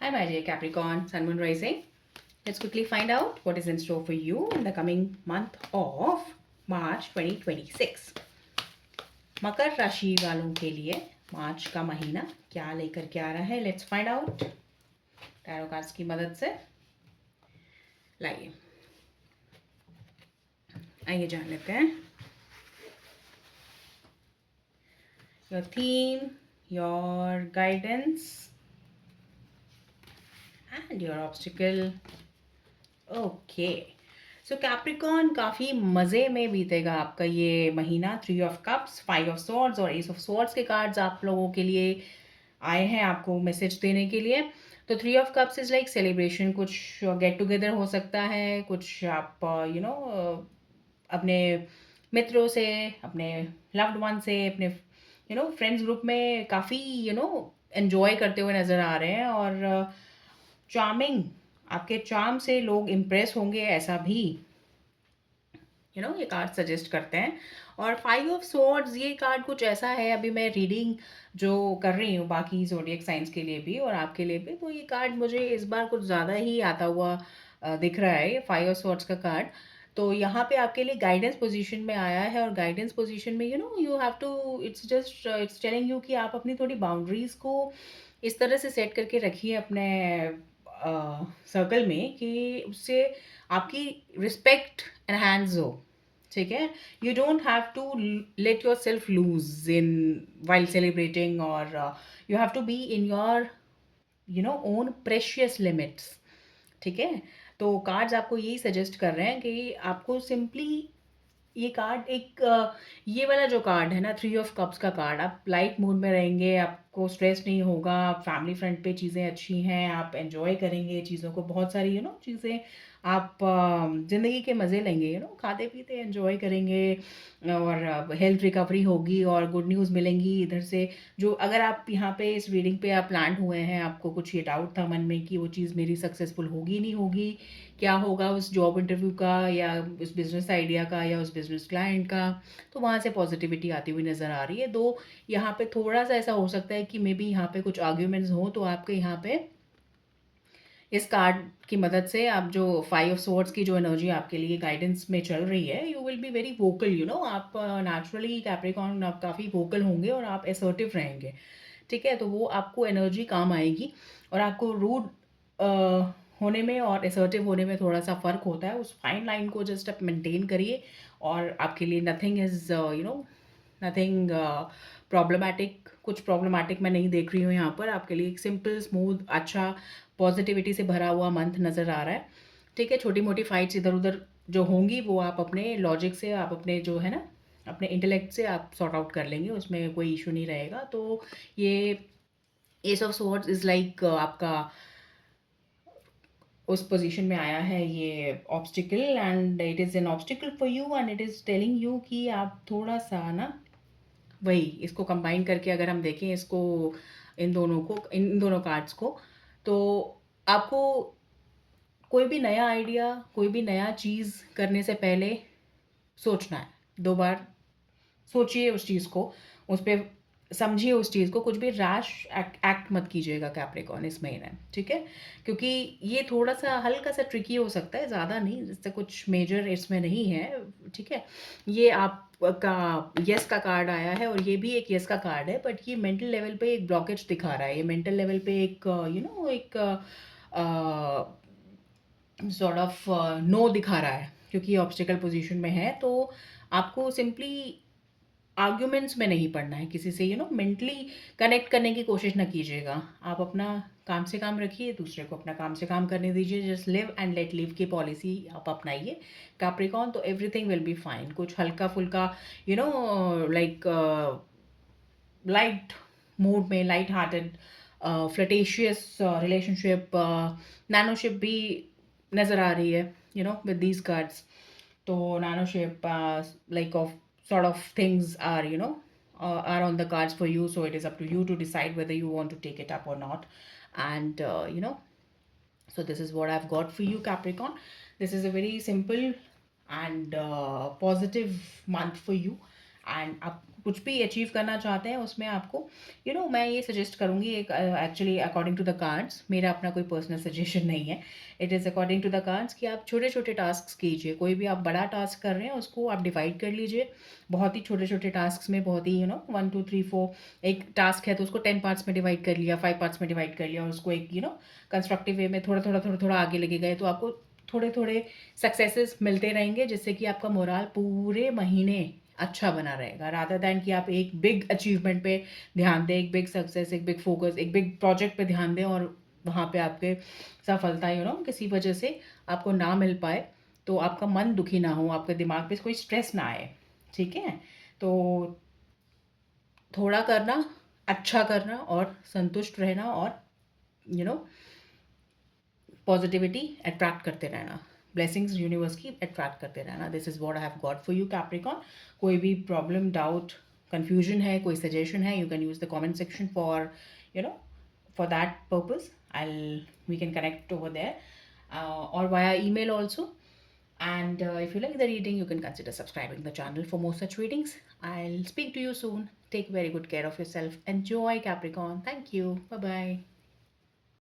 I'm Ajay Capricorn, Sun Moon Rising. Let's quickly find out what is in store for you in the coming month of March 2026. मकर राशि वालों के लिए मार्च का महीना क्या लेकर के आ रहा है, let's find out tarot cards की मदद से। लाइए आइए जान लेते हैं your theme, your guidance and your obstacle. Okay, so Capricorn काफ़ी मज़े में बीतेगा आपका ये महीना। 3 ऑफ कप्स, 5 ऑफ सॉर्ड्स और एस ऑफ सॉर्ड्स के कार्ड्स आप लोगों के लिए आए हैं आपको मैसेज देने के लिए। तो 3 of cups is like celebration, कुछ गेट टुगेदर हो सकता है, कुछ आप अपने मित्रों से, अपने लव्ड वन से, अपने फ्रेंड्स ग्रुप में काफ़ी एंजॉय करते हुए नज़र आ रहे हैं। और चार्मिंग, आपके चार्म से लोग इम्प्रेस होंगे, ऐसा भी ये कार्ड सजेस्ट करते हैं। और 5 ऑफ सॉर्ड्स ये कार्ड कुछ ऐसा है, अभी मैं रीडिंग जो कर रही हूँ बाकी ज़ोडिएक साइंस के लिए भी और आपके लिए भी, तो ये कार्ड मुझे इस बार कुछ ज़्यादा ही आता हुआ दिख रहा है, ये 5 ऑफ सॉर्ड्स का कार्ड। तो यहाँ पे आपके लिए गाइडेंस पोजीशन में आया है और गाइडेंस पोजीशन में you have to, it's telling you कि आप अपनी थोड़ी बाउंड्रीज को इस तरह से सेट करके रखिए अपने सर्कल में कि उससे आपकी रिस्पेक्ट एनहांस हो। ठीक है, you don't have to let your self lose in while celebrating, और you have to be in your own precious limits. ठीक है, तो कार्ड्स आपको यही सजेस्ट कर रहे हैं कि आपको सिंपली ये कार्ड एक ये वाला जो कार्ड है ना, 3 ऑफ कप्स का कार्ड, आप लाइट मूड में रहेंगे, आपको स्ट्रेस नहीं होगा, फैमिली फ्रंट पे चीज़ें अच्छी हैं, आप एंजॉय करेंगे चीज़ों को, बहुत सारी चीज़ें आप ज़िंदगी के मज़े लेंगे, खाते पीते एंजॉय करेंगे और हेल्थ रिकवरी होगी और गुड न्यूज़ मिलेंगी इधर से। जो अगर आप यहाँ पे इस रीडिंग पे आप प्लांट हुए हैं, आपको कुछ ये डाउट था मन में कि वो चीज़ मेरी सक्सेसफुल होगी नहीं होगी, क्या होगा उस जॉब इंटरव्यू का या उस बिज़नेस आइडिया का या उस बिज़नेस क्लाइंट का, तो वहाँ से पॉजिटिविटी आती हुई नज़र आ रही है। दो यहाँ पे थोड़ा सा ऐसा हो सकता है कि मे बी यहाँ पे कुछ आर्ग्यूमेंट्स हो, तो आपके यहाँ पे इस कार्ड की मदद से आप जो 5 ऑफ सॉर्ड्स की जो एनर्जी आपके लिए गाइडेंस में चल रही है, you will be very vocal, आप नेचुरली कैप्रिकॉर्न आप काफ़ी वोकल होंगे और आप असर्टिव रहेंगे। ठीक है, तो वो आपको एनर्जी काम आएगी और आपको रूड होने में और असर्टिव होने में थोड़ा सा फ़र्क होता है, उस फाइन लाइन को जस्ट आप मेंटेन करिए और आपके लिए नथिंग इज़ नथिंग प्रॉब्लमैटिक, कुछ प्रॉब्लमैटिक मैं नहीं देख रही हूँ यहाँ पर। आपके लिए एक सिंपल स्मूथ अच्छा पॉजिटिविटी से भरा हुआ मंथ नज़र आ रहा है। ठीक है, छोटी मोटी फाइट्स इधर उधर जो होंगी वो आप अपने लॉजिक से, आप अपने जो है ना अपने इंटेलेक्ट से आप सॉर्ट आउट कर लेंगे, उसमें कोई इशू नहीं रहेगा। तो ये S of swords is like आपका उस पोजीशन में आया है ये obstacle, and it is an obstacle for you and it is telling you कि आप थोड़ा सा ना, वही इसको कंबाइन करके अगर हम देखें इसको, इन दोनों कार्ड्स को, तो आपको कोई भी नया आइडिया, कोई भी नया चीज़ करने से पहले सोचना है, 2 बार सोचिए उस चीज़ को, उस पे समझिए उस चीज़ को, कुछ भी रैश एक्ट मत कीजिएगा कैप्रिकॉर्न इस महीने, ठीक है? क्योंकि ये थोड़ा-सा हल्का-सा ट्रिकी हो सकता है, ज़्यादा नहीं, इससे कुछ मेजर इसमें नहीं है, ठीक है? ये आपका येस का कार्ड आया है और ये भी एक येस का कार्ड है, बट ये मेंटल लेवल पे एक ब्लॉकेज दिखा रहा है, ये मेंटल लेवल पे एक एक सॉर्ट ऑफ नो दिखा रहा है, क्योंकि ये ऑब्स्टिकल पोजीशन में है। तो आपको सिंपली आर्ग्यूमेंट्स में नहीं पड़ना है किसी से, मेंटली कनेक्ट करने की कोशिश ना कीजिएगा। आप अपना काम से काम रखिए, दूसरे को अपना काम से काम करने दीजिए, just live and let live की पॉलिसी आप अपनाइए कैप्रिकॉर्न, तो एवरीथिंग विल बी फाइन। कुछ हल्का फुल्का लाइक लाइट मूड में, लाइट हार्टेड फ्लटेशियस रिलेशनशिप, नैनोशिप भी नज़र आ रही है विद दीज कार्ड्स। तो nanoship like of sort of things are are on the cards for you, so it is up to you to decide whether you want to take it up or not. And so this is what I've got for you, Capricorn. This is a very simple and positive month for you, and आप कुछ भी achieve करना चाहते हैं उसमें आपको मैं ये सजेस्ट करूँगी, एक actually according to the cards, मेरा अपना कोई पर्सनल सजेशन नहीं है, it is according to the cards कि आप छोटे छोटे टास्क कीजिए। कोई भी आप बड़ा टास्क कर रहे हैं उसको आप डिवाइड कर लीजिए बहुत ही छोटे छोटे टास्क में, बहुत ही 1 2 3 4, एक टास्क है तो उसको 10 पार्ट्स में डिवाइड कर लिया, 5 पार्ट्स में डिवाइड कर लिया, और उसको एक कंस्ट्रक्टिव वे में थोड़ा आगे लेके गए, तो आपको थोड़े थोड़े सक्सेसेस मिलते रहेंगे, जिससे कि आपका मोराल पूरे महीने अच्छा बना रहेगा, रादर दैन कि आप एक बिग अचीवमेंट पे ध्यान दें, एक बिग सक्सेस, एक बिग फोकस, एक बिग प्रोजेक्ट पे ध्यान दें, और वहाँ पे आपके सफलता किसी वजह से आपको ना मिल पाए, तो आपका मन दुखी ना हो, आपके दिमाग पे कोई स्ट्रेस ना आए। ठीक है? तो थोड़ा करना, अच्छा करना, और संतुष्ट रहना, और यू नो पॉजिटिविटी अट्रैक्ट करते रहना, ब्लेसिंग्स यूनिवर्स की अट्रैक्ट करते रहना। This is what I have got for you Capricorn. कोई भी प्रॉब्लम, डाउट, कन्फ्यूजन है, कोई सजेशन है, you can use the comment section for you know for that purpose. We can connect over there, or via email also. And if you like the reading, you can consider subscribing the channel for more such readings. I'll speak to you soon. Take very good care of yourself. Enjoy Capricorn. Thank you. Bye bye.